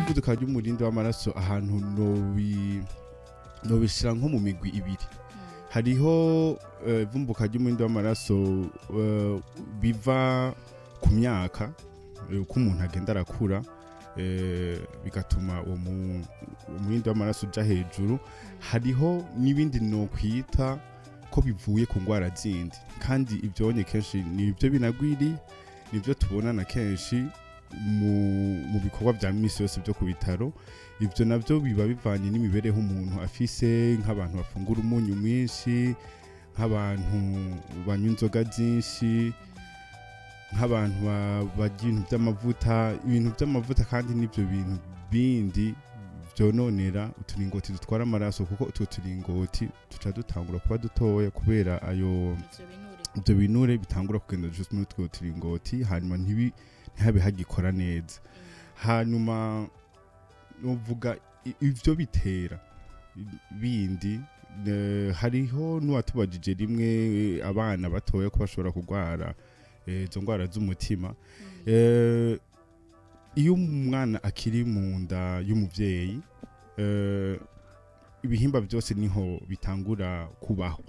Ivuduka ry'umurindi w'amaraso ahantu nobishira nko mu migwi ibiri. Hariho ivumbuka ry'umurindi w'amaraso biva ku myaka uko umuntu agenda arakura, bigatuma umurindi w'amaraso uja hejuru. Hariho n'ibindi no kwita ko bivuye ku ngwara zindi, kandi ivyonye kenshi nibyo binagwiri, nibyo tubona na kenshi mu bikorwa vya misi yose byo ku bitaro. Ivyo navyo biba bivanye n'imibereho umuntu afise, nk'abantu bafungura umunyu mwinshi, nk'abantu banywa inzoga zinshi, nk'abantu barya ibintu vy'amavuta kandi n'ivyo bintu bindi vyononera uturingoti dutwara amaraso, kuko utwo turingoti tuca dutangura kuba dutoya kubera ivyo binure bitangura kugenda just muri utwo turingoti, hanyuma ntihabe hagikora neza. Hanyuma novuga ivyo bitera bindi, hariho n'uwatubajije rimwe abana batoya ko bashobora kugwara izo ngwara z'umutima. Iyo umwana akiri mu nda y'umuvyeyi, ibihimba byose niho bitangura kubaho,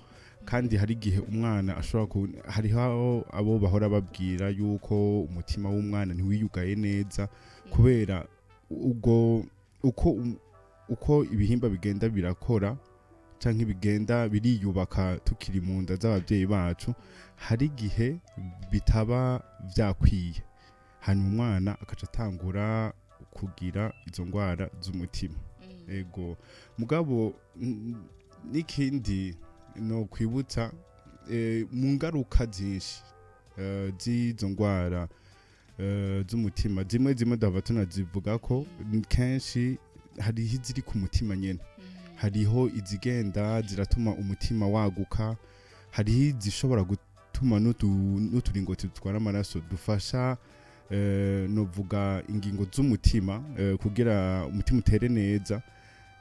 kandi hari igihe umwana ashobora hariho abo bahora babwira yuko umutima w'umwana ntiwiyugaye neza, kubera uko ibihimba bigenda birakora canke bigenda biriyubaka tukiri mu nda z'abavyeyi bacu, hari igihe bitaba vyakwiye, hanyuma umwana akaca atangura kugira izo ngwara z'umutima. Ego mugabo n'ikindi no kwibutsa, mu ngaruka zinshi z'izo ngwara z'umutima, zimwe dava tunazivuga ko kenshi hariho iziri ku mutima nyene, hariho izigenda ziratuma umutima waguka, hariho izishobora gutuma n'uturingoti dutwara amaraso dufasha novuga ingingo z'umutima kugira umutima utere neza.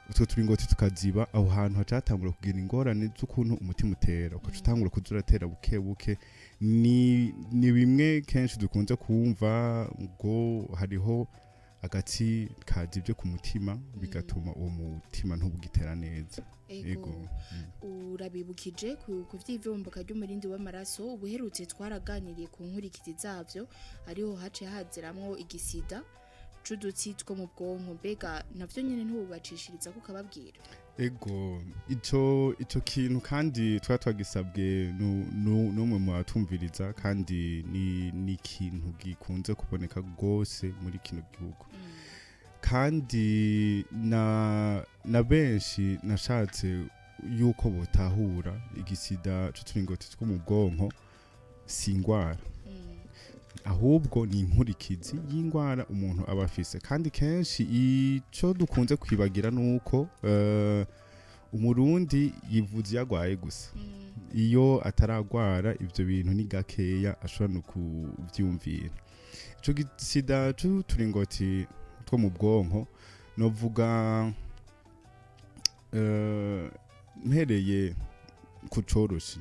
Utwo turingoti tukaziba, aho hantu hacatangura kugira ingorane z'ukuntu umutima utera, ukaca utangura kuza uratera buke buke. Ni bimwe kenshi dukunze kumva ngo hariho agatsi kazivye ku mutima, bigatuma uwo mutima ntubugitera neza. Ego urabibukije ku vy'ivumbuka ry'umurindi w'amaraso. Ubuherutse twaraganiriye ku nkurikizi zavyo, ariho hace haziramwo igisida c'udutsi two mu bwonko. Mbega navyo nyene ntububacishiriza kukababwira? Ego ico kintu kandi twagisabwe n'umwe mu batumviriza, kandi ni ikintu gikunze kuboneka gose muri kino gihugu. Kandi na benshi nashatse yuko botahura igisida c'uturingoti two mu bwonko si ingwara, ahubwo ni inkurikizi y'ingwara umuntu aba afise. Kandi kenshi ico dukunze kwibagira nuko umurundi yivuza yagwaye gusa, iyo ataragwara ivyo bintu ni gakeya ashobora no kuvyumvira. Ico gisida c'uturingoti two mu bwonko novuga mpereye kucoroshe,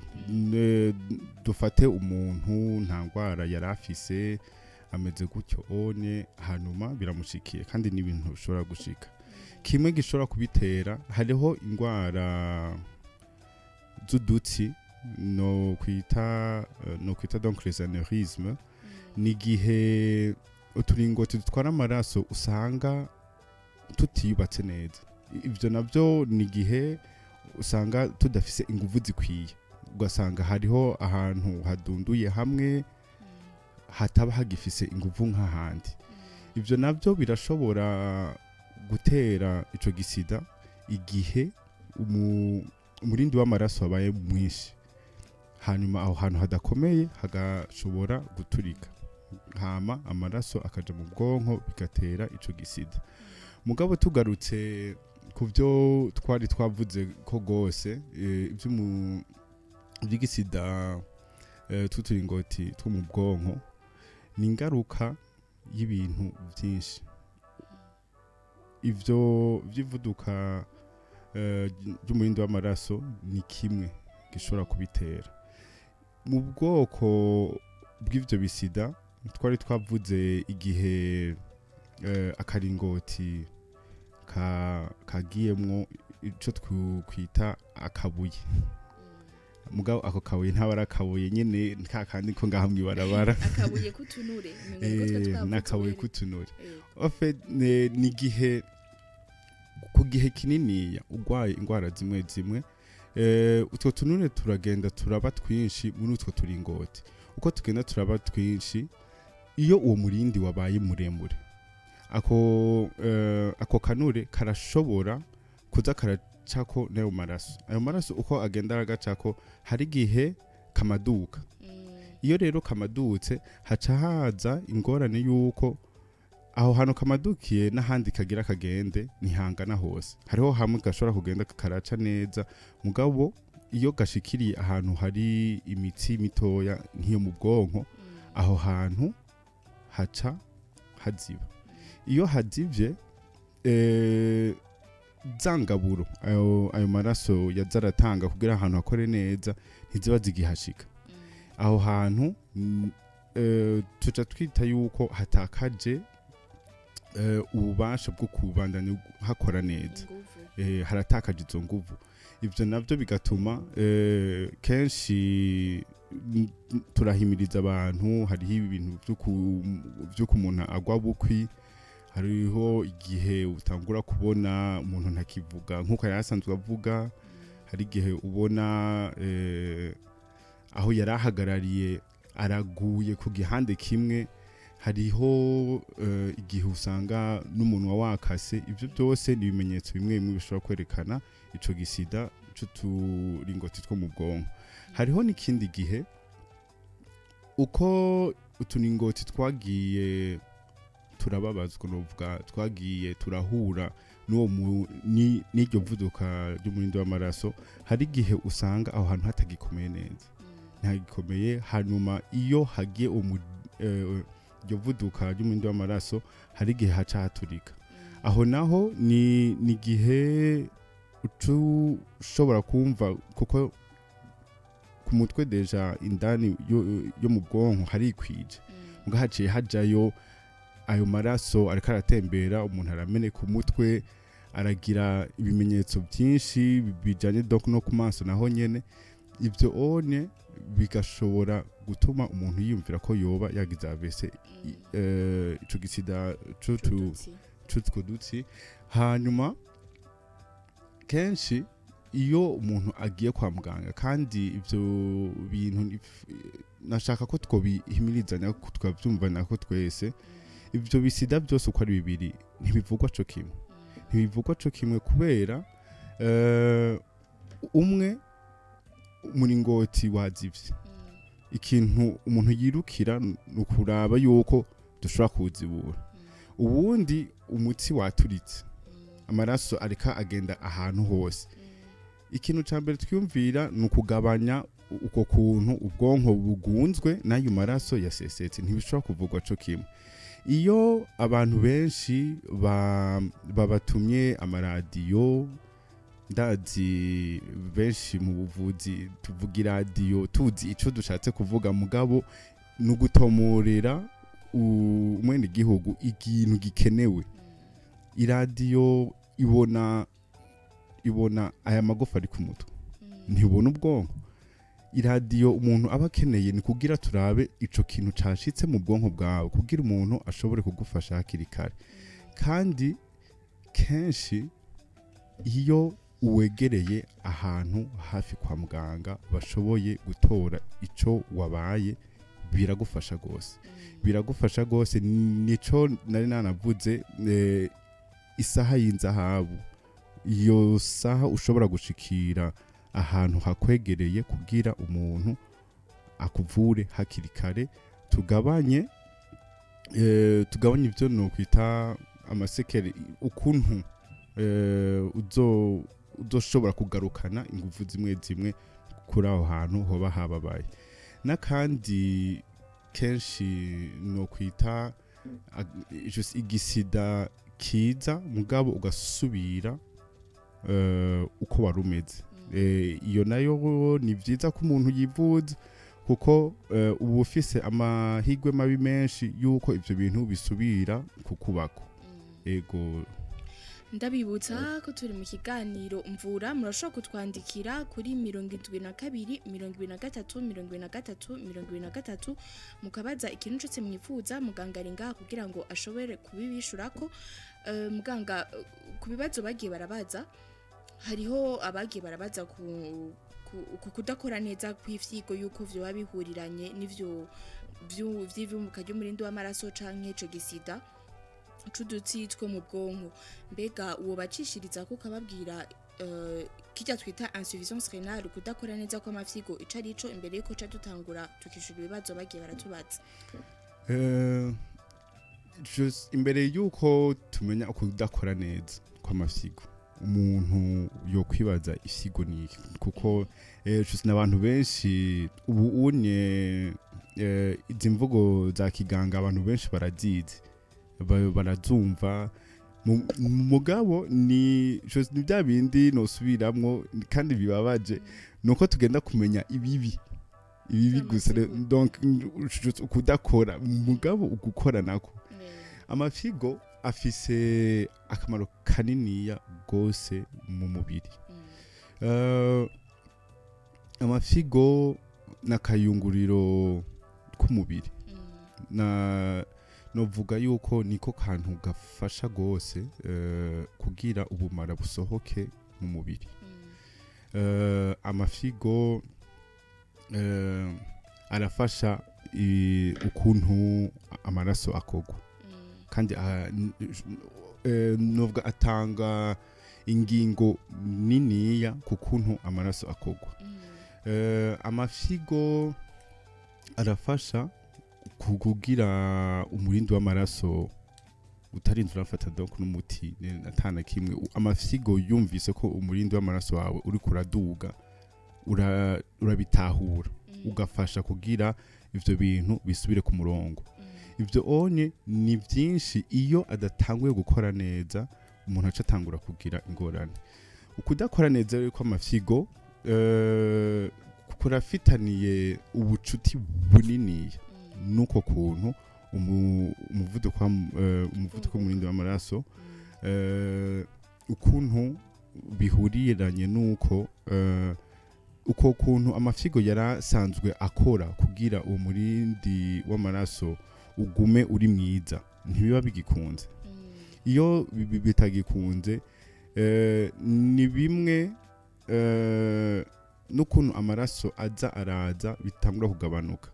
dufate umuntu nta ngwara yarafise ameze gutyo one, hanyuma biramushikiye, kandi n'ibintu bishobora gushika. Kimwe gishobora kubitera, hariho ingwara z'udutsi no kwita donc les anévrismes. Ni gihe uturingoti dutwara amaraso usanga tutiyubatse neza. Ivyo navyo ni gihe usanga tudafise inguvu zikwiye, ugasanga hariho ahantu hadunduye hamwe hataba hagifise inguvu nk'ahandi. Ivyo navyo birashobora gutera ico gisida igihe umurindi w'amaraso wabaye mwinshi, hanyuma aho hantu hadakomeye hagashobora guturika, hama amaraso akaja mu bwonko bigatera ico gisida. Mugabo tugarutse ku byo twari twavuze ko gose ivy'igisida tuturingoti two mu bwonko, ni ingaruka y'ibintu byinshi. Ivyo vy'ivuduka ry'umurindi w'amaraso ni kimwe gishobora kubitera. Mu bwoko bw'ivyo bisida twari twavuze igihe akaringoti kagiyemwo ico twita akabuye mugabo ako kabuye ntabara akabuye nyene kandi ko ngaha mwibarabara akabuye kutunure nakabuye kutunure ofe ni gihe ku gihe kinini ugwaye ingwara zimwe zimwe utwo tunure turagenda turaba twinshi muri utwo turingoti uko tugenda turaba twinshi iyo uwo murindi wabaye muremure ako kanure karashobora kuza karacako nayo maraso ayo maraso uko agenda aragacako hari gihe kamaduka iyo rero kamadutse haca haza ingorane yuko aho hantu kamadukiye n'ahandi kagira kagende ntihangana hose hariho hamwe gashobora kugenda karaca neza mugabo iyo gashikiriye ahantu hari imitsi mitoya nk'iyo mu bwonko aho hantu haca haziba iyo hazivye zangaburo ayo maraso yazaratanga kugira ahantu hakore neza ntiziba zigihashika aho hantu tuca twita yuko hatakaje ububasha bwo kubandanya hakora neza haratakaje izo nguvu ivyo navyo bigatuma kenshi turahimiriza abantu hariho ibintu vy'uko umuntu agwa bukwi hariho igihe utangura kubona umuntu ntakivuga nk'uko yasanzwe avuga hari igihe ubona aho yarahagarariye araguye ku gihande kimwe hariho igihe usanga n'umuntu wakase ivyo byose ni ibimenyetso bimwe bimwe bishobora kwerekana ico gisida c'uturingoti two mu bwonko hariho n'ikindi gihe uko uturingoti twagiye turababazwa novuga twagiye turahura n'iryo vuduka ry'umurindi w'amaraso hari igihe usanga aho hantu hatagikomeye neza ntagikomeye hanyuma iyo hagiye iryo vuduka ry'umurindi w'amaraso hari igihe haca haturika aho naho ni igihe ushobora kumva kuko ku mutwe deja indani yo mu bwonko harikwije ngo haciye hajayo ayo maraso ariko aratembera umuntu arameneka umutwe aragira ibimenyetso byinshi bijanye no ku maso naho nyene ivyo one bigashobora gutuma umuntu yiyumvira ko yoba yagize AVC ico gisida c'utwo dutsi hanyuma kenshi iyo umuntu agiye kwa muganga kandi ivyo bintu nashaka ko twobihimirizanya ko twavyumvana ko twese ivyo bisida byose uko ari bibiri ntibivugwa co kimwe kubera umwe umuringoti wazivye ikintu umuntu yirukira nukuraba yuko dushobora kuwuzibura ubundi umutsi waturitse amaraso areka agenda ahantu hose ikintu ca mbere twiyumvira nukugabanya uko kuntu ubwonko bugunzwe n'ayo maraso yasesetse ntibishobora kuvugwa co kimwe iyo abantu benshi babatumye amaradiyo ndazi benshi mu buvuzi tuvuga iradiyo tuzi ico dushatse kuvuga mugabo nugutomorera umwene gihugu ikintu gikenewe iradiyo ibona aya magufa ari ku mutwe ntibona ubwonko iradiyo umuntu aba akeneye ni kugira turabe ico kintu cashitse mu bwonko bwawe kugira umuntu ashobore kugufasha hakiri kare kandi kenshi iyo uwegereye ahantu hafi kwa muganga bashoboye gutora ico wabaye biragufasha gose nico nari nanavuze isaha y'inzahabu iyo saha ushobora gushikira ahantu hakwegereye kugira umuntu akuvure hakiri kare tugabanye ivyo no kwita amasekere ukuntu uzoshobora kugarukana ingufu zimwe kuri aho hantu hoba hababaye n'akandi kenshi no kwita igisida kiza mugabo ugasubira uko warumeze iyo nayo ni vyiza ko umuntu yivuza kuko ubu ufise amahigwe mabi menshi yuko ivyo bintu bisubira kukubako. Ego ndabibutsa ko turi mu kiganiro mvura murashobora kutwandikira kuri 72 23 23 mukabaza ikintu cyose mwifuza muganga ari ngaha kugira ngo ashobore kubibishurako. Muganga ku bibazo bagiye barabaza hariho abagiye barabaza ku kudakora neza kw'ivyigo yuko vyo babihuriranye n'ivyo vy'ivumbuka ry'umurindi w'amaraso canke ico gisida cudutsi two mu bwonko. Mbega uwo bacishiriza ko kababwira kijya twita insuffisance rénale kudakora neza kw'amafyigo ico arico imbere yuko ca dutangura tukishura ibibazo bagiye baratubaza. Imbere yuko tumenya kudakora neza kw'amafyigo umuntu yo kwibaza ifyigo niki kuko n'abantu benshi ubu unye izi mvugo za kiganga abantu benshi barazizi barazumva mugabo ni bya bindi nosubiramwo kandi bibabaje nuko tugenda kumenya ibibi gusa donc kudakora mugabo ugukora nako. Amafyigo afise akamaro kaniniya gose mu mubiri. Amafyigo nakayunguriro k'umubiri novuga yuko niko kantu gafasha gose kugira ubumara busohoke mu mubiri. Amafyigo arafasha ukuntu amaraso akogwa kandi novuga atanga ingingo niniya kukuntu amaraso akogwa. Amafyigo arafasha kugira umurindi w'amaraso utarinze urafata donc n'umuti atana kimwe. Amafyigo yumvise ko umurindi w'amaraso wawe uri kuraduga urabitahura ugafasha kugira ivyo bintu bisubire ku murongo. Ivyo onye ni vyinshi iyo adatanguye gukora neza umuntu aca atangura kugira ingorane. Ukudakora neza rero kw'amafyigo kurafitaniye ubucuti bunini nuko kuntu umuvuduko w'umurindi w'amaraso ukuntu bihuriranye nuko uko kuntu amafyigo yarasanzwe akora kugira uwo murindi w'amaraso ugume uri mwiza ntibiba bigikunze. Iyo bitagikunze ni bimwe n'ukuntu amaraso araza bitangura kugabanuka.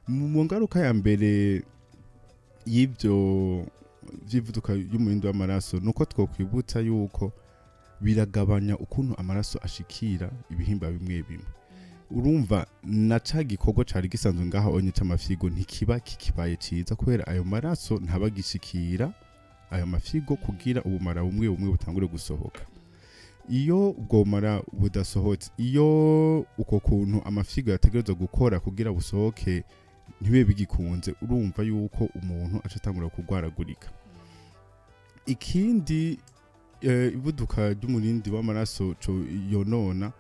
Mu ngaruka ya mbere y'ivyo vy'ivuduka y'umurindi w'amaraso nuko twokwibutsa yuko biragabanya ukuntu amaraso ashikira ibihimba bimwe bimwe. Urumva na ca gikorwa cari gisanzwe ngaho onye c'amafyigo ntikiba kikibaye ciza kubera ayo maraso ntabagishikira ayo mafyigo kugira ubumara bumwe butangure gusohoka. Iyo ubwo bumara budasohotse, iyo uko kuntu amafyigo yategerezwa gukora kugira busohoke ntibibe bigikunze, urumva yuko umuntu aca atangura kugwaragurika. Ikindi ivuduka ry'umurindi w'amaraso yonona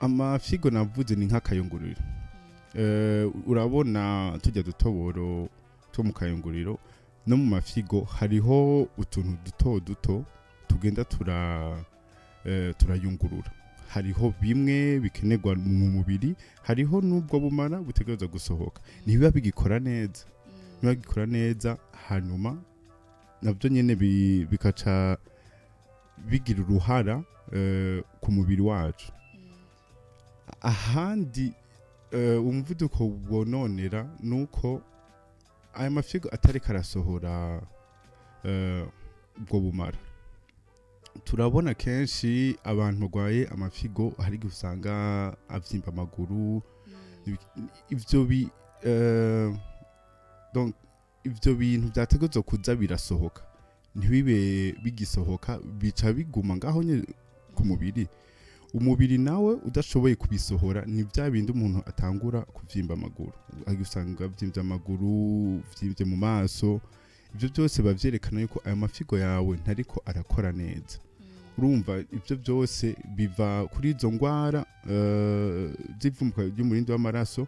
amafyigo navuze ni nk'akayunguriro. Urabona tujya dutoboro two mu kayunguriro no mu mafyigo hariho utuntu duto tugenda turayungurura. Hariho bimwe bikenerwa mu mubiri, hariho n'ubwo bumara butegerezwa gusohoka. Ntibiba bigikora neza, hanyuma nabyo nyene bikaca bigira uruhara ku mubiri wacu. Ahandi umuvuduko wononera nuko aya mafyigo atari karasohora ubwo bumara. Turabona kenshi abantu bagwaye amafyigo hari gusanga avyimba amaguru. Ivyo bintu vyategerezwa kuza birasohoka ntibibe bigisohoka bica biguma ngaho nye ku mubiri. Umubiri nawe udashoboye kubisohora ni vya bindi umuntu atangura kuvyimba amaguru, agusanga vyimvye amaguru, vyimvye mu maso. Ivyo byose bavyerekana yuko ayo mafyigo yawe ntariko arakora neza. urumva ibyo byose biva kuri izo ngwara z'ivumbuka ry'umurindi w'amaraso.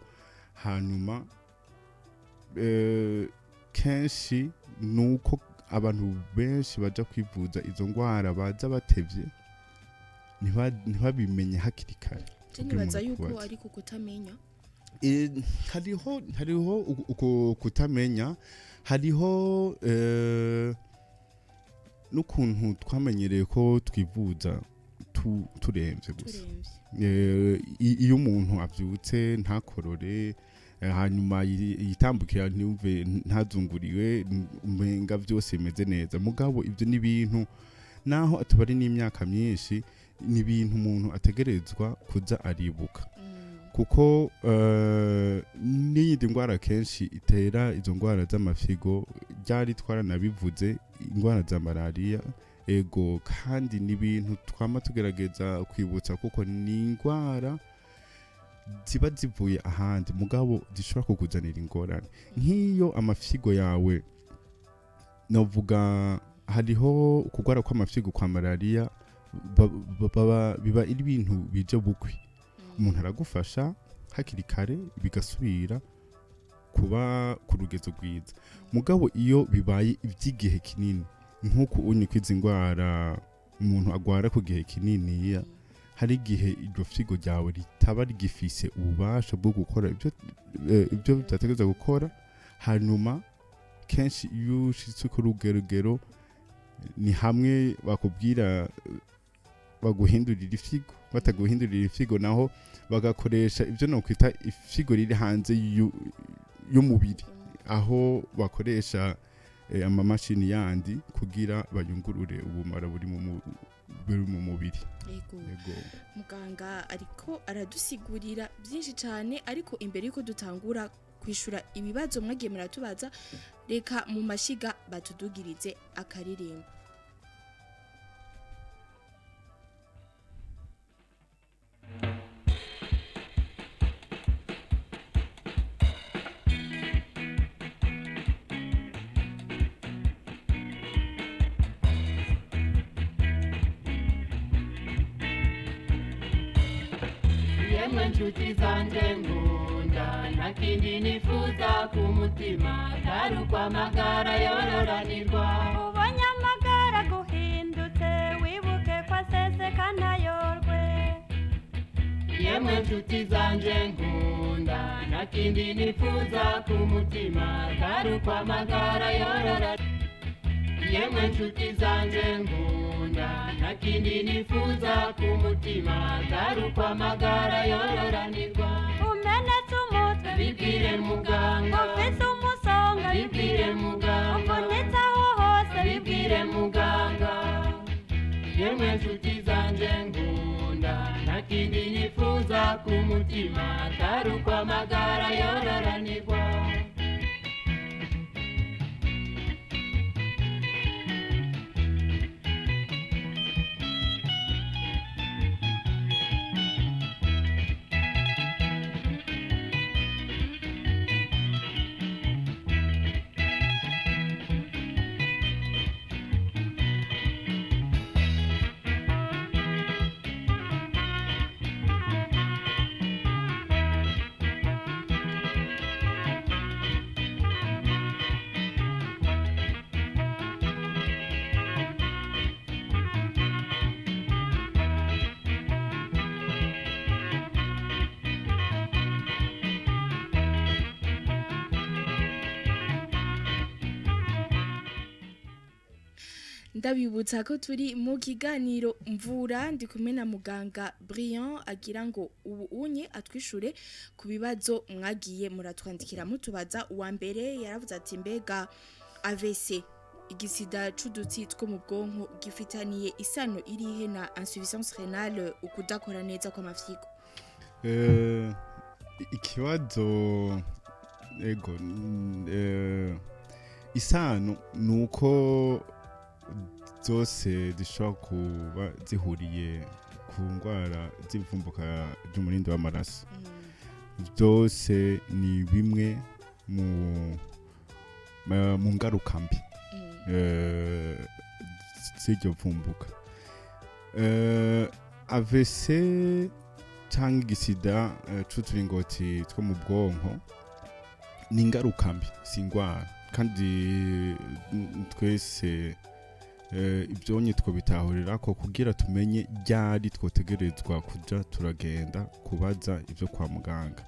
Hanyuma kenshi nuko abantu benshi baja kwivuza izo ngwara baza batevye ntibabimenye hakiri kare. Nibaza yuko ari kutamenya. Hariho uko kutamenya, hariho n'ukuntu twamenyereye ko twivuza turemvye gusa. Iyo umuntu avyutse ntakorore hanyuma yitambukira ntiyumve ntazunguriwe umenga vyose bimeze neza, mugabo ivyo ni ibintu naho atubari n'imyaka myinshi ni ibintu umuntu ategerezwa kuza aribuka. Kuko n'iyindi ngwara kenshi itera izo ngwara z'amafigo ryari twaranabivuze, ingwara za malaria ego, kandi ni ibintu twama tugerageza kwibutsa kuko ni ingwara ziba zivuye ahandi mugabo zishobora kukuzanira ingorane. Nk'iyo amafigo yawe novuga hariho kugwara kw'amafigo kwa malaria biba ari ibintu bije bukwi, umuntu aragufasha hakiri kare bigasubira kuba ku rugezo rwiza. Mugabo iyo bibaye iby'igihe kinini nk'uko unyikwiza ingwara umuntu agwara ku gihe kinini, hari igihe iryo figo ryawe ritaba rigifise ububasha bwo gukora ibyo bitategereza gukora. Hanyuma kenshi iyo ushitse ku rugerugero ni hamwe bakubwira baguhindurira ifigo, bataguhindurira ifigo naho bagakoresha ibyo no kwita ifigo riri hanze y'umubiri, aho bakoresha amamashini yandi kugira bayungurure ubumara buri mu mubiri. Yego. Muganga ariko aradusigurira byinshi cyane, ariko imbere yuko dutangura kwishura ibibazo mwagiye muratubaza, reka mu mashiga batudugirize akaririmbo. Inshuti zanjye ngunda nta kindi nifuza ku mutima atari uko amagara yororanirwa. Ubonye amagara guhindutse wibuke ko aseseka ntayorwe. Yemwe inshuti zanjye ngunda nta kindi nifuza ku mutima atari uko amagara yororanirwa. Yemwe inshuti zanjye ngunda nta kindi nifuza ku mutima atari uko amagara yororanirwa. Umenetse umutwe bibwire muganga, ufise umusonga bibwire muganga, uvunitse aho hose bibwire muganga. Yemwe inshuti zanjye ngunda nta kindi nifuza ku mutima atari uko amagara yororanirwa. Ndabibutsa ko turi mu kiganiro mvura, ndi kumwe na muganga Brian agira ngo ubu unye atwishure ku bibazo mwagiye muratwandikira mutubaza. Uwa mbere yaravuze ati mbega AVC igisida c'udutsi two mu bwonko gifitaniye isano irihe na insuffisance rénale, ukudakora neza kw'amafyigo? Ikibazo ego isano nuko zose zishobora kuba zihuriye ku ngwara z'ivumbuka ry'umurindi w'amaraso. Byose ni bimwe mu ngaruka mbi z'iryo vumbuka. AVC cyangwa igisida c'uturingoti two mu bwonko ni ingaruka mbi si ingwara kandi twese ibyonye twobitahurira ko kugira tumenye ryari twotegerezwa kuja turagenda kubaza ivyo kwa muganga.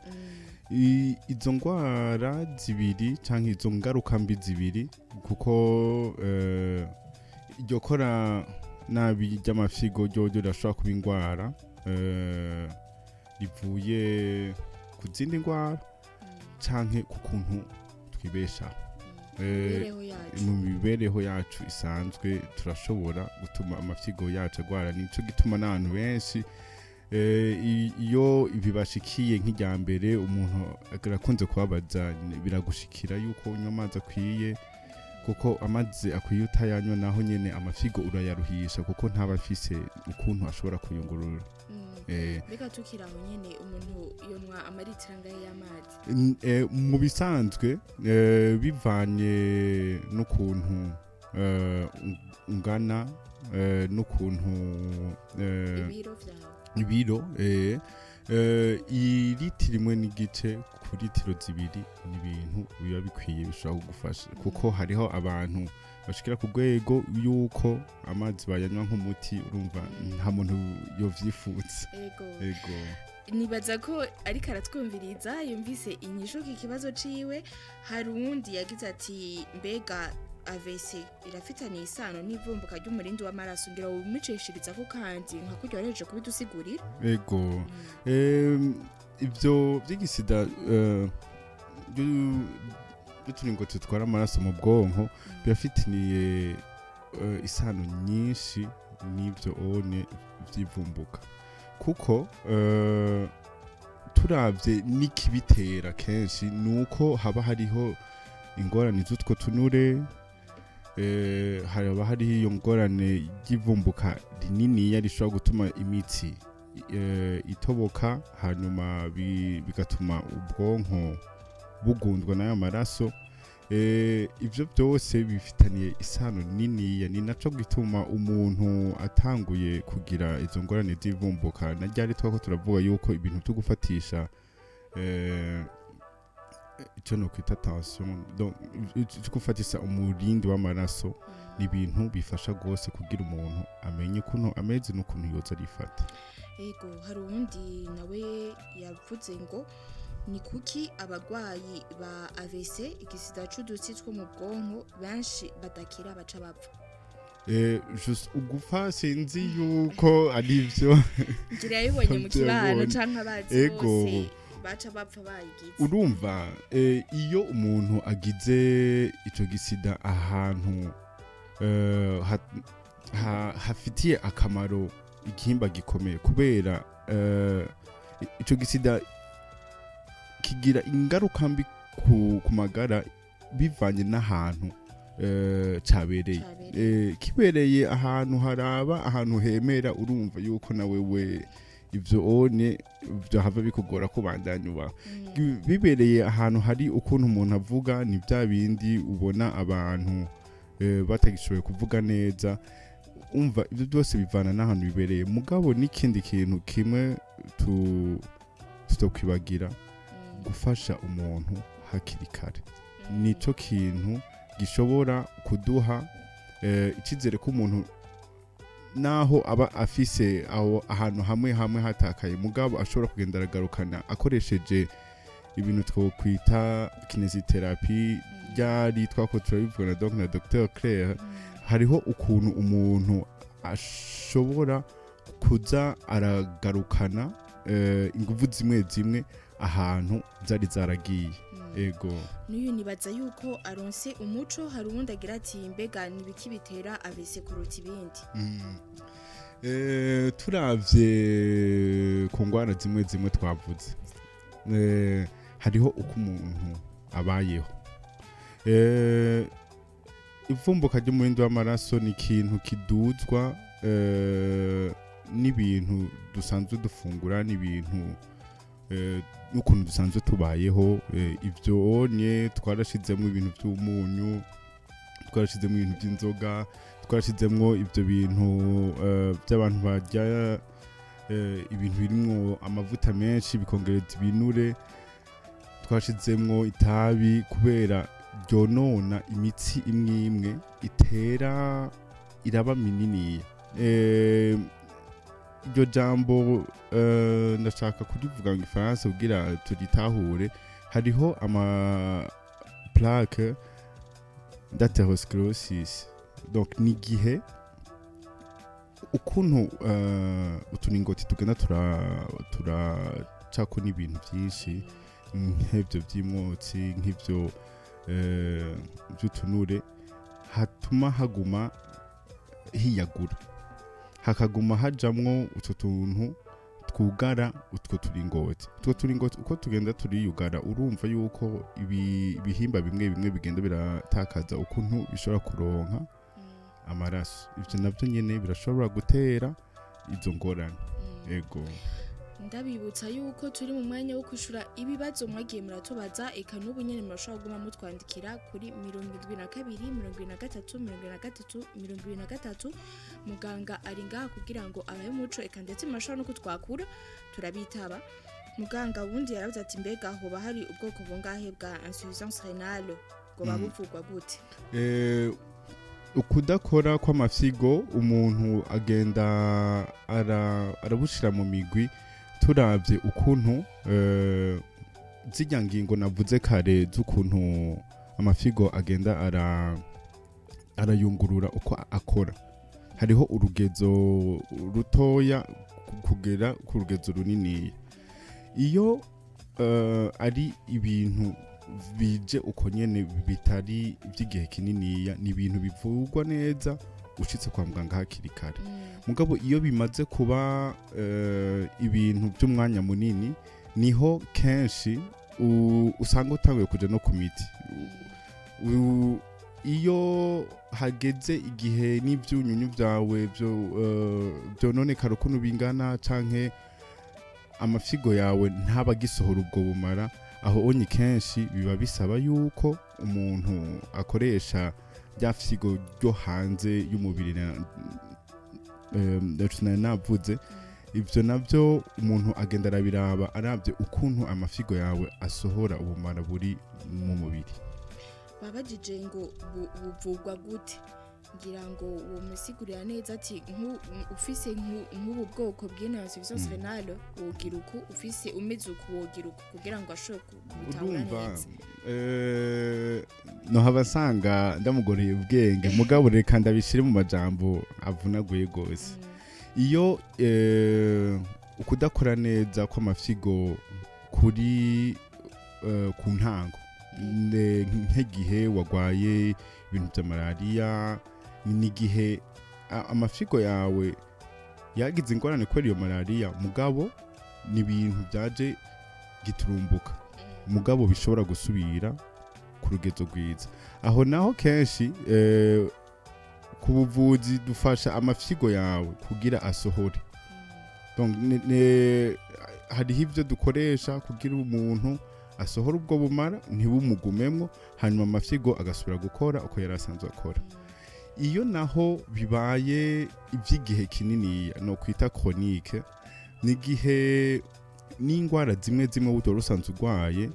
Izo ngwara zibiri canke izo ngaruka mbi zibiri kuko iryo kora nabi ry'amafigo ryo rirashobora kuba ingwara rivuye ku zindi ngwara canke ku kuntu twibeshaho mu mibereho yacu isanzwe turashobora gutuma amafigo yacu agwara. Nico gituma n'abantu benshi iyo bibashikiye nk'ijya mbere umuntu arakunze kubabaza biragushikira yuko unywa amazi akwiye, kuko amazi akwiye utayanywa naho nyene amafigo urayaruhisha kuko ntaba afise ukuntu ashobora kuyungurura. Beka tukiraho nyene umuntu yonwa amaritira ngahe y'amazi mu bisanzwe bivanye n'ukuntu ungana n'ukuntu ibiro iritiro imwe n'igice ku litiro zibiri ni ibintu biba bikwiye bishobora kugufasha kuko hariho abantu bashikira ku rwego yuko amazi bayanywa nk'umuti, urumva nta muntu yovyifutse. Ego nibaza ko ariko aratwumviriza yumvise inyishu kikibazo ciwe. Hari uwundi yagize ati mbega AVC irafitaniye isano n'ivumbuka ry'umurindi w'amaraso, ngira ubimicishiriza ko kandi nka kuryo wareje kubidusigurira. Ego ivyo by'igisida by'uturingoti tutwara amaraso mu bwonko birafitaniye isano nyinshi n'ivyo one vy'ivumbuka, kuko turavye n'ikibitera kenshi nuko haba hariho ingorane z'utwo tunure, haba hariho iyo ngorane y'ivumbuka rinini rishobora gutuma imitsi itoboka, hanyuma bigatuma ubwonko bugundwa n'ayo maraso. Ivyo byose bifitaniye isano niniya, ni naco gituma umuntu atanguye kugira izo ngorane z'ivumbuka na ryari twako turavuga yuko ibintu byo gufatisha icyo no kwita tension, donc gufatisha umurindi w'amaraso ni ibintu bifasha gose kugira umuntu amenye ukuntu ameze n'ukuntu yoza arifata. Ego hari uwundi nawe yavuze ngo ni kuki abagwayi ba AVC igisida c'udutsi two mu bwonko benshi badakira baca bapfa? Just ugufa sinzi yuko ari ivyo ngira yibonye mu kibano canke abazi bose baca bapfa bayigize. Urumva iyo umuntu agize ico gisida ahantu hafitiye akamaro igihimba gikomeye, kubera ico gisida kigira ingaruka mbi ku magara bivanye n'ahantu cabereye. Kibereye ahantu haraba ahantu hemera, urumva yuko na wewe ivyo one byo hava bikugora kubandanya uba. Bibereye ahantu hari ukuntu umuntu avuga, ni bya bindi ubona abantu batagishoboye kuvuga neza, umva ivyo byose bivana n'ahantu bibereye. Mugabo n'ikindi kintu kimwe tutokwibagira gufasha umuntu hakiri kare, nico kintu gishobora kuduha ikizere ko umuntu naho aba afise ahantu hamwe hatakaye, mugabo ashobora kugenda aragarukana akoresheje ibintu twokwita kinesiterapi ryari twako turabivugana na Dr Claire. Hariho ukuntu umuntu ashobora kuza aragarukana inguvu zimwe zimwe ahantu zari zaragiye. Ego n'uyu nibaza yuko aronse umuco. Hari uwundi agira ati mbega nibiki bitera AVC kuruta ibindi? Turavye ku ngwara zimwe twavuze, hariho uko umuntu abayeho. Ivumbuka ry'umurindi w'amaraso ni ikintu kiduzwa n'ibintu dusanzwe dufungura, n'ibintu n'ukuntu dusanzwe tubayeho. Ivyo onye twarashizemo ibintu by'umunyu, twarashizemo ibintu by'inzoga, twashizemwo ivyo bintu by'abantu barya ibintu birimwo amavuta menshi bikongereza ibinure, twashizemwo itabi kubera ryonona imitsi imwe imwe itera iraba minini. Iryo jambo ndashaka kurivuga mu Gifaransa kugira turitahure. Hariho ama plaque d'atherosclerosis, donc ni gihe ukuntu utuningoti tugenda turacako n'ibintu byinshi nk'ibyo by'imwotsi nk'ibyo by'utunure, hatuma haguma hiyagura, hakaguma hajamwo utwo tuntu twugara utwo turingoti. Utwo turingoti uko tugenda turiyugara, urumva yuko ibihimba bimwe bimwe bigenda biratakaza ukuntu bishobora kuronka amaraso. Ivyo navyo nyene birashobora gutera izo ngorane. Ego, ndabibutsa yuko turi mu mwanya wo kwishura ibibazo mwagiye muratubaza, eka n'ubu nyene murashobora guma mutwandikira kuri 72 23 23 muganga ari ngaha kugira ngo abaye umuco, eka ndetse murashobora no kutwakura turabitaba. Muganga wundi yaravuze ati mbega hoba hari ubwoko bungahe bwa insuffisance rénale ngo babuvugwa gute? Ukudakora kw'amafyigo umuntu agenda arabushira mu migwi turavye ukuntu zirya ngingo navuze kare z'ukuntu amafyigo agenda arayungurura uko akora. Hariho urugezo rutoya kugera ku rugezo runini. Iyo ari ibintu bije uko nyene bitari by'igihe kininiya, ni ibintu bivugwa neza ushitse kwa muganga hakiri kare. Mugabo iyo bimaze kuba ibintu by'umwanya munini, niho kenshi usanga utanguye kuja no ku miti. Iyo hageze igihe n'ivyunyunyu vyawe vyononekara ukuntu bingana canke amafyigo yawe ntabagisohora ubwo bumara, aho onye kenshi biba bisaba yuko umuntu akoresha rya fyigo ryo hanze y'umubiri navuze. Ivyo navyo umuntu agenda arabiraba aravye ukuntu amafyigo yawe asohora ubumara buri mu mubiri. Babajije ngo buvugwa gute? Ngira ngo uwo musigurira neza ati ufise nk'ubu bwoko bw'insuffisance rénale wogira uku, ufise umeze uku wogira uku, kugira ngo ashobore gutahura neza. No habasanga ndamugoreye ubwenge, mugabo reka ndabishire mu majambo avunaguye gose. Iyo ukudakora neza kw'amafyigo kuri ku ntango, nk'igihe wagwaye ibintu bya malaria, ni gihe amafyigo yawe yagize ingorane kubera iyo malaria, mugabo ni ibintu byaje giturumbuka, mugabo bishobora gusubira ku rugezo rwiza. Aho naho kenshi ku buvuzi dufasha amafyigo yawe kugira asohore. Donc hariho ivyo dukoresha kugira umuntu asohora ubwo bumara ntibumugumemwo, hanyuma amafyigo agasubira gukora uko yari asanzwe akora. Iyo naho bibaye ivy'igihe kinini no kwita chronique, ni gihe n'ingwara zimwe zimwe udora usanzwe urwaye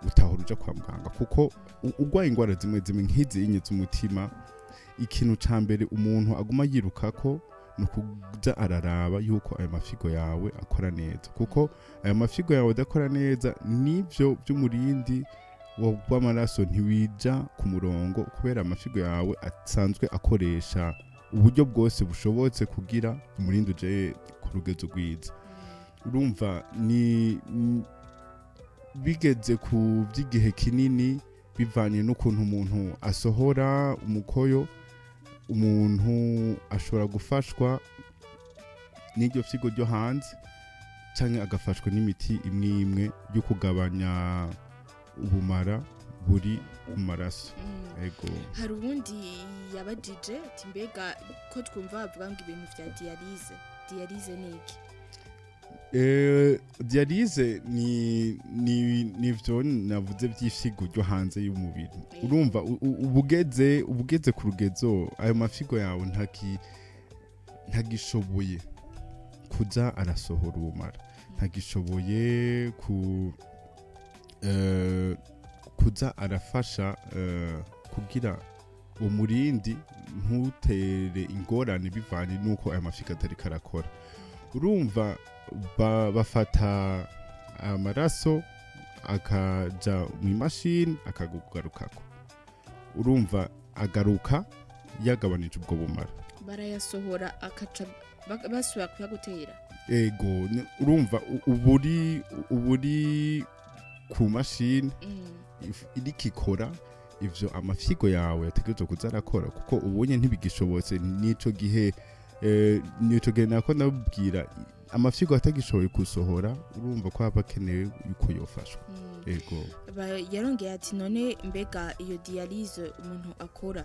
utahora uja kwa muganga, kuko urwaye ingwara zimwe zimwe nk'izi inye z'umutima, ikintu ca mbere umuntu aguma yirukako no kuza araraba yuko ayo mafyigo yawe akora neza, kuko ayo mafyigo yawe adakora neza nivyo by'umurindi w'amaraso ntiwija ku murongo, kubera amafyigo yawe asanzwe akoresha uburyo bwose bushobotse kugira umurindi uje ku rugezo rwiza. Urumva ni bigeze ku by'igihe kinini bivanye n'ukuntu umuntu asohora umukoyo, umuntu ashobora gufashwa n'iryo fyigo ryo hanze canke agafashwa n'imiti imwe imwe yo kugabanya ubumara buri mu maraso. Ego, hari ubundi yabajije ati mbega ko twumva bavuga ngo ibintu vya dialyse ni iki? dialyse nivyo navuze vy'ifyigo ryo hanze y'umubiri. Urumva ubugeze ku rugezo ayo mafigo yawe ntagishoboye kuza arasohora ubumara, ntagishoboye kuza arafasha kugira umurindi ntutere ingorane bivanye nuko ayo mafigo atari karakora. Urumva bafata amaraso akaja mu imashini akagarukako. Urumva agaruka yagabanije ubwo bumara, barayasohora akaca basubira kuyagutera. Ego urumva uburi ku mashini irikikora ivyo amafigo yawe yategerezwa kuza arakora, kuko ubonye ntibigishobotse. Nico gihe nako nabwira amafigo atagishoboye kusohora, urumva ko haba kenewe yuko yofashwa. Ego yarongeye ati none mbega iyo dialyse umuntu akora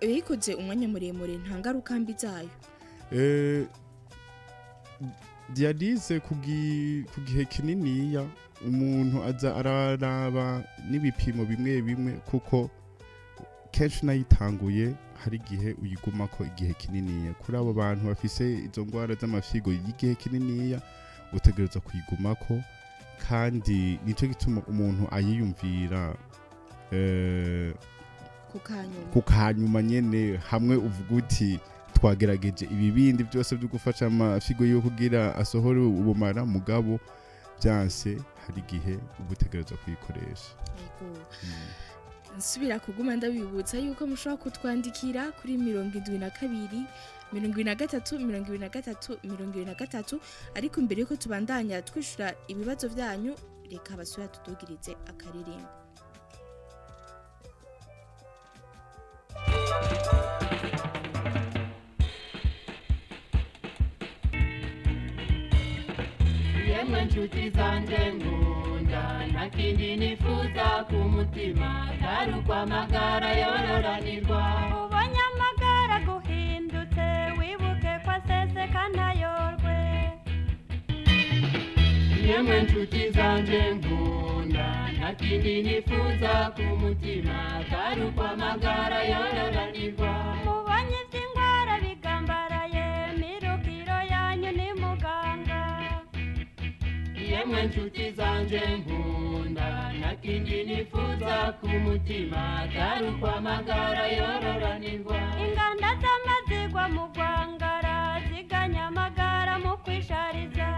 uyikoze umwanya muremure nta ngaruka mbi zayo? Dialyse ku gihe kininiya umuntu aza araraba n'ibipimo bimwe kuko kenshi nayitanguye hari igihe uyigumako igihe kininiya. Kuri abo bantu bafise izo ngwara z'amafigo y'igihe kininiya utegereza kuyigumako, kandi nico gituma umuntu ayiyumvira kukanyuma nyene, hamwe uvuga uti twagerageje ibibindi byose byo gufasha amafigo yo kugira asohore ubumara, mugabo byanse hari igihe ubutegereza kuyikoresha. Nsubira kuguma ndabibutsa yuko mushobora kutwandikira kuri 72 23 ariko imbere yuko tubandanya twishura ibibazo byanyu, reka basubira tudugirize akaririmbo. Yemwe nshuti zanje nkunda, nta kindi nifuza ku mutima atari uko amagara yororanirwa. ubonye amagara guhindutse wibuke ko aseseka ntayorwe. Yemwe nshuti zanje nkunda, nta kindi nifuza ku mutima atari uko amagara yororanirwa. mubonye iby'indwara bigambaraye mirukiro yanyu ni muganga. Yemwe nshuti zanje nkunda, nta kindi nifuza ku mutima atari uko amagara yororanirwa. inganda z'amazigwa mu rwangara ziganya amagara mu kwishariza.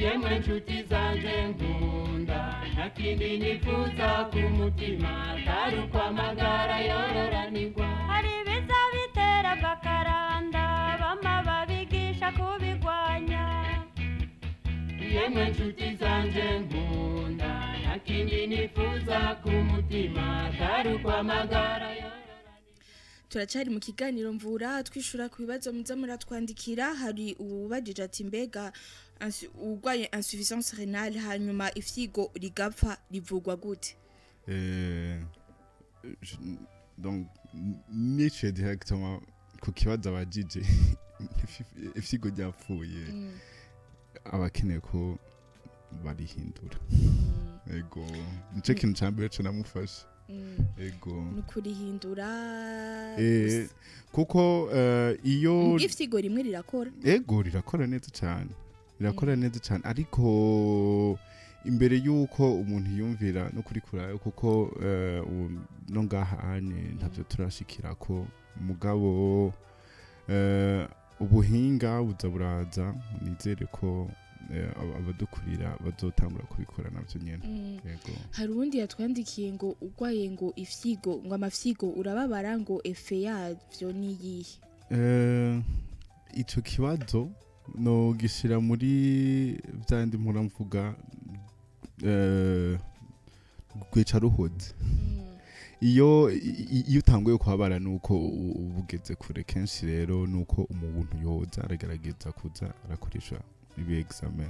Yemwe nshuti zanje nkunda, nta kindi nifuza ku mutima atari uko amagara yororanirwa. hari ibiza bitera bakaranda bama babigisha kubigwanya. Yemwe nshuti zanje nkunda, nta kindi nifuza ku mutima atari uko amagara yororanirwa. Turacari mu kiganiro mvura twishura ku bibazo muza muratwandikira. Hari ubajije ati mbega urwaye insuffisance rénale hanyuma ifyigo rigapfa rivugwa gute? Donc niche directement ku kibazo abajije ifyigo ryapfuye, abakeneye ko barihindura. Ego nico kintu cyambere cyo namufasha. Ego nukurihindura kuko iyo ifyigo rimwe rirakora. Ego rirakora neza cyane, ariko imbere yuko umuntu yumvira no kuri kurayo, kuko no ngahane ntavyo turashikira ko mugabo ubuhinga buza buraza, nizere ko abadukurira bazotangura kubikora navyo nyene. Yego hari undi yatwandikiye ngo urwaye ngo ifyigo ngo amafyigo urababara ngo efe yavyo niyihe? Ico kibazo no gishira muri vyandi mpora mvuga kwica ruhoze. Iyo utanguye kuhabara nuko ubugeze kure, kenshi rero nuko umuntu yoza aragerageza kuza arakoresha ibi examen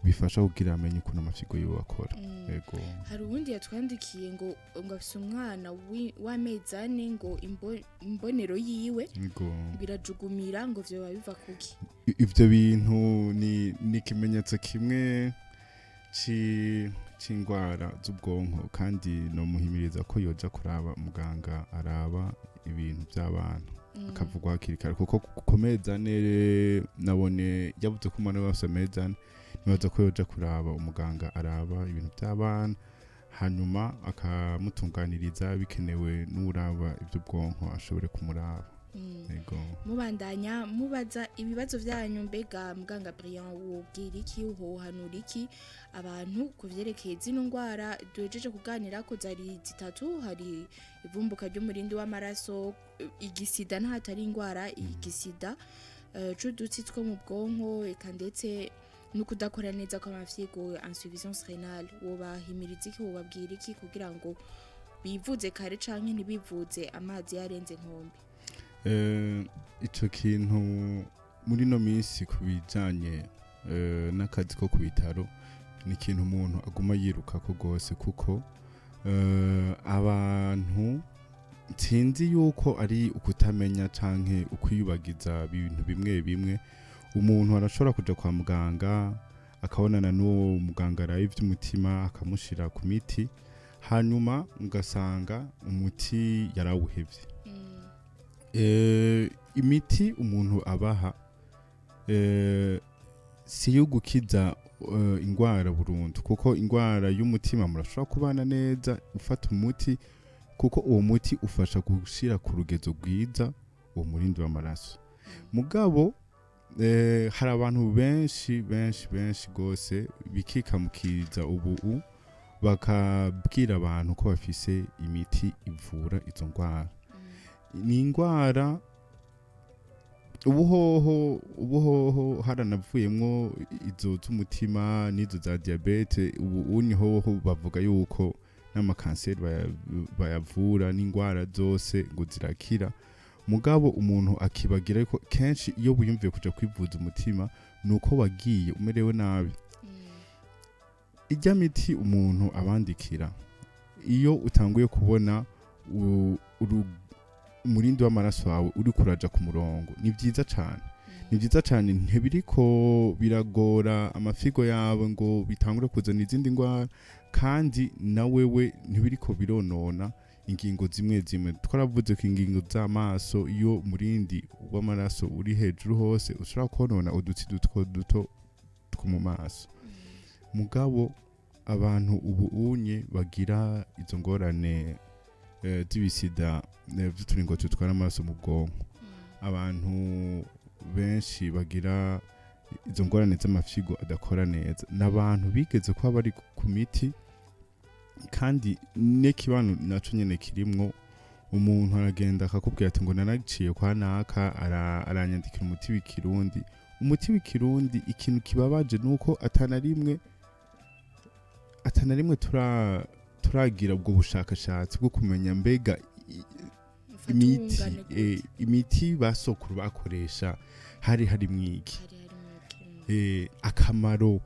bifasha kugira amenye ukuntu amafyigo yiwe akora. Yego. Hari ubundi yatwandikiye ngo afise umwana w'amezi 4 ngo imbonero yiwe birajugumira ngo vyo biva kuki. Ivyo bintu ni kimenyetso kimwe c'ingwara z'ubwonko, kandi no muhimiriza ko yoja kuraba muganga araba ibintu by'abana akavugwa hakiri kare, kuko kukomeza nabone yavuze ko umwana wese amezana nibaza ko yoja kuraba umuganga araba ibintu by'abana, hanyuma akamutunganiriza bikenewe n'uraba iby'ubwonko ashobore kumuraba. Yego. Mubandanya mubaza ibibazo byanyu, mbega muganga Brian wubwira iki, uhohanura iki abantu kuvyerekeye zino ngwara duhejeje kuganira ko zari zitatu? Hari ivumbuka ry'umurindi w'amaraso, igisida ntatari ingwara, igisida c'udutsi two mu bwonko, eka ndetse no kudakora neza kw'amafyigo, insuffisance rénale. Wobahimiriza iki, wobabwira iki kugira ngo bivuze kare canke ntibivuze amazi yarenze nkombe? Ico kintu muri no minsi kubijanye n'akazi ko ku bitaro ni ikintu umuntu aguma yiruka ko gose, kuko abantu ntinzi yuko ari ukutamenya canke ukwiyubagiza ibintu bimwe bimwe. Umuntu arashobora kuja kwa muganga akabonana n'uwo muganga araye ivy'umutima akamushira ku miti, hanyuma ugasanga umuti yarawuhevye. Imiti umuntu abaha si yo gukiza ingwara burundu, kuko ingwara y'umutima murashobora kubana neza ufata umuti, kuko uwo muti ufasha gushira ku rugezo rwiza uwo murindi w'amaraso. Mugabo hari abantu benshi gose bikikamukiza ubu bakabwira abantu ko bafise imiti ivura izo ngwara. Ni ingwara ubuhoho haranavuyemwo izo z'umutima n'izo za diabete. Ubu niho bavuga yuko n'amakanseri bayavura n'ingwara zose ngo zirakira. Mugabo umuntu akibagira ko kenshi iyo wiyumviye kuja kwivuza umutima nuko wagiye umerewe nabi. Ijya miti umuntu abandikira, iyo utanguye kubona umurindi w'amaraso wawe uri kuraja ku murongo, ni vyiza cyane, ntibiriko biragora amafigo yawe ngo bitangure kuzana izindi ngwara, kandi na wewe ntibiriko bironona ingingo zimwe. Twaravuze ko ingingo z'amaso iyo umurindi w'amaraso uri hejuru hose ushobora konona udutsi duto two mu maso. Mugabo abantu ubu bagira izo ngorane z'ibisida vy'uturingo tutwara amaraso mu bwonko, abantu benshi bagira izo ngorane z'amafyigo adakora neza, n'abantu bigeze kuba bari ku miti, kandi n'ikibano naco nyene kirimwo. Umuntu aragenda akakubwira ati ngo naraciye kwa naka aranyandikira umuti w'ikirundi. Umuti w'ikirundi ikintu kibabaje nuko atanarimwe turagira ubwo bushakashatsi bwo kumenya mbega imiti basokuru bakoresha hari mwiki akamaro,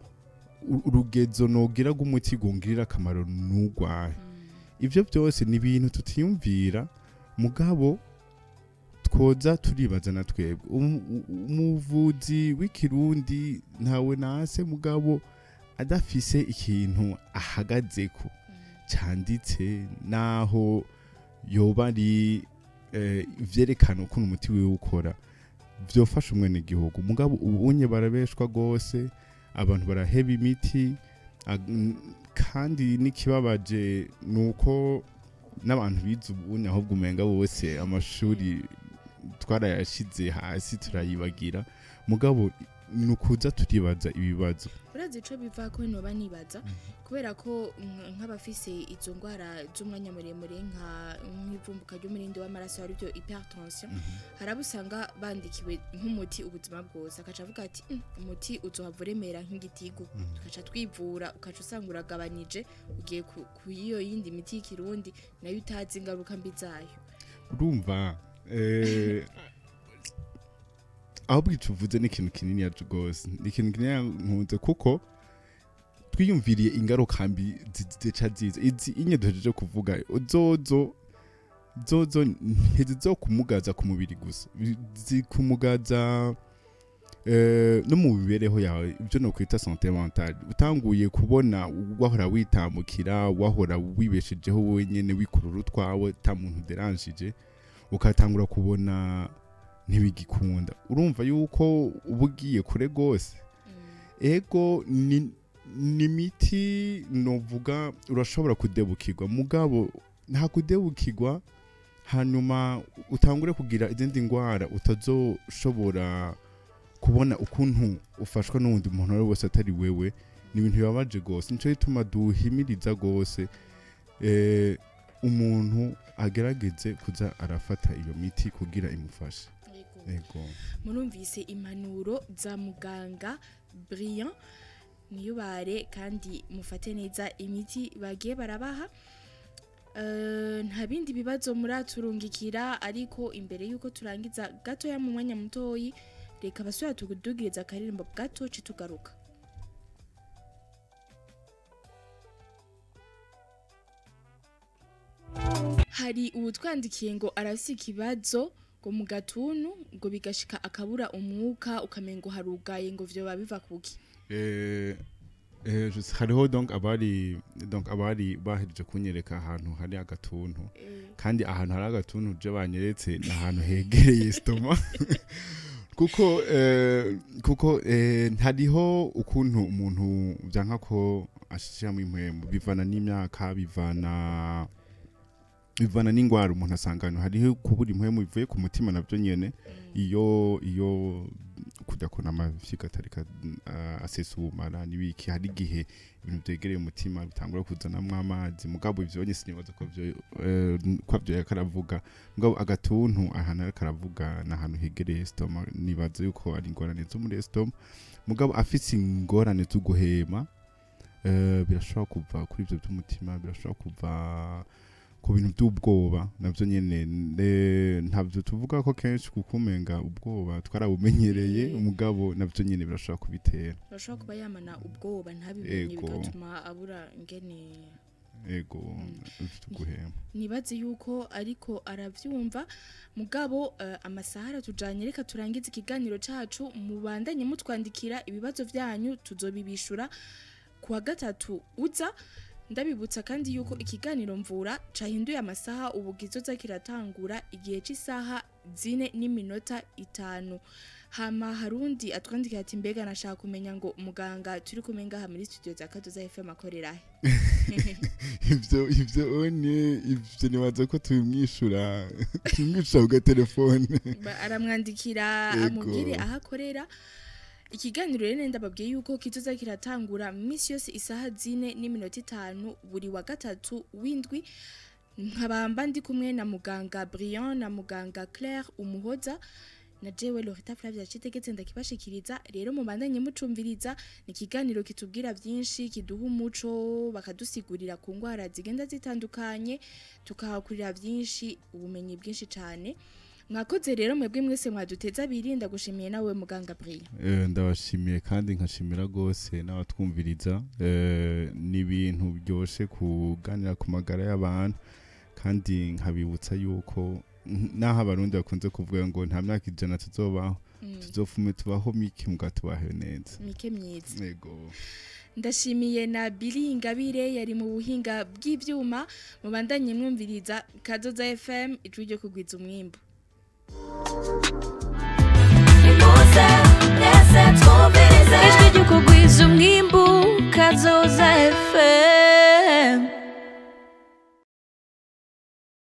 urugezo nogira gumuti gungirira akamaro n'ugwaye. Ivyo byose ni ibintu tutiyumvira, mugabo twoza turibaza na twebwe. Umuvuzi w'ikirundi ntawe nase mugabo adafise ikintu ahagazeko canditse, naho yoba ari vyerekana ukuntu umuti wiwe ukora, vyofasha umwene gihugu. Mugabo ubunye barabeshwa gose, abantu baraheba imiti, kandi nikibabaje nuko n'abantu bize ubunye ahubwo umenga bose amashuri twarayashize hasi turayibagira. Mugabo nukuza turibaza ibibazo. Urazi ico biva ko no banibaza kubera ko nk'abafise izo ngwara z'umwanya muremure nk'ivumbuka ry'umurindi w'amaraso ari byo hypertension, harabusanga bandikiwe nk'umuti ubuzima bwose, akaca avuga ati umuti uzohavuremera nk'igitigo, tukaca twivura ukaca usanga uragabanije ugiye ku iyo yindi miti y'ikirundi nayo utazi ingaruka mbi zayo. Urumva aho bwicuvuze ni ikintu kinini yacu gose, ni ikintu kinini nkunze, kuko twiyumviriye ingaruka mbi zica ziza izi inye duhejeje kuvuga zozo ntizizokumugaza ku mubiri gusa zikumugaza no mu bibereho yawe ibyo no kwita santé mentale utanguye kubona wahora witambukira wahora wibeshejeho wenyene wikurura twawe ta muntu deranjije ukatangura kubona ntibigikunda urumva yuko ubugiye kure gose ego ni miti novuga urashobora kudebukirwa mugabo nta kudebukirwa hanyuma utangure kugira izindi ngwara utazoshobora kubona ukuntu ufashwa n'undi muntu ari wese atari wewe ni ibintu bibabaje gose nico bituma duhimiriza gose umuntu agerageze kuza arafata iyo miti kugira imufashe ego murumvise impanuro za muganga Brian niyubare kandi mufate neza imiti bagiye barabaha nta bindi bibazo muraturungikira ariko imbere yuko turangiza gato ya mu mwanya mutoyi reka basubira tugudugiriza akaririmbo gato tugaruka hari ubutwandikiye ngo arafise ikibazo ngo mu gatuntu ngo bigashika akabura umwuka ukamengo harugaye ngo vyo babiva kuki hariho donc abari bahejeje kunyereka ahantu hari agatuntu kandi ahantu hari agatuntu je banyeretse n'ahantu hegereye stoma kuko hariho ukuntu umuntu byanka ko ashishamo impwemu bivana n'imyaka bivana n'ingwara umuntu asangana hariho kubura impwemu bivuye ku mutima navyo nyene iyo kujya kuna amafyiga atarika asesumara nibiki hari gihe ibintu byegereye umutima bitangura kuzanamwe amazi mugabo ivyo nyine sinibaza ko byo yakaravuga mugabo agatuntu ahana karavuga nahantu hegereye stoma nibaza yuko ari ingorane zo muri stoma mugabo afise ingorane zo guhema birashobora kuva kuri ivyo by'umutima birashobora kuva ku bintu by'ubwoba navyo nyene ntabyo tuvuga ko kenshi kukumenga ubwoba twarabumenyereye umugabo navyo nyene birashobora kubitera birashobora kuba yamana ubwoba ntabimenye bigatuma abura ingene ego tuguhema nibaze yuko ariko aravyumva mugabo amasaha aratujanye reka turangize ikiganiro cacu mubandanye mutwandikira ibibazo vyanyu tuzobibishura kuwa gatatu uza ndabibutsa kandi yuko ikiganiro mvura cahinduye amasaha ubu gizoza kiratangura igihe c'isaha 4:05 hama harundi atwandikira ati mbega nashaka kumenya ngo muganga turi kumenga ha muri studio za Kazoza FM akorera ivyo nibaza ko tumwishura uga telefone aramwandikira amubwire ahakorera ikiganiro rero ndababwiye yuko kizoza kiratangura misi yose isaha 4:05 buri wa gatatu windwi nkabamba ndi kumwe na muganga Brian na muganga Claire umuhoza na jewe Lorita Flavia citegetse ndakibashikiriza rero mubandanye mucumviriza ni kiganiro kitubwira byinshi kiduha umuco bakadusigurira ku ngwara zigenda zitandukanye tukahakurira byinshi ubumenyi bwinshi cyane mwakoze rero mwebwe mwese mwaduteza birinda gushimiye nawe muganga Brian ndabashimiye kandi nkashimira gose n'abatwumviriza ni ibintu byoshe kuganira ku magara y'abantu kandi nkabibutsa yuko naho abarundi bakunze kuvuga ngo nta myaka 100 tuzobaho tuzofume tubaho mike mugatubahe neza mike myiza yego ndashimiye na Billy Ingabire yari mu buhinga bw'ivyuma mubandanye mwumviriza Kazoza FM ijwi ryo kugwiza umwimbo ijwi ryo kugwiza umwimbo Kazoza FM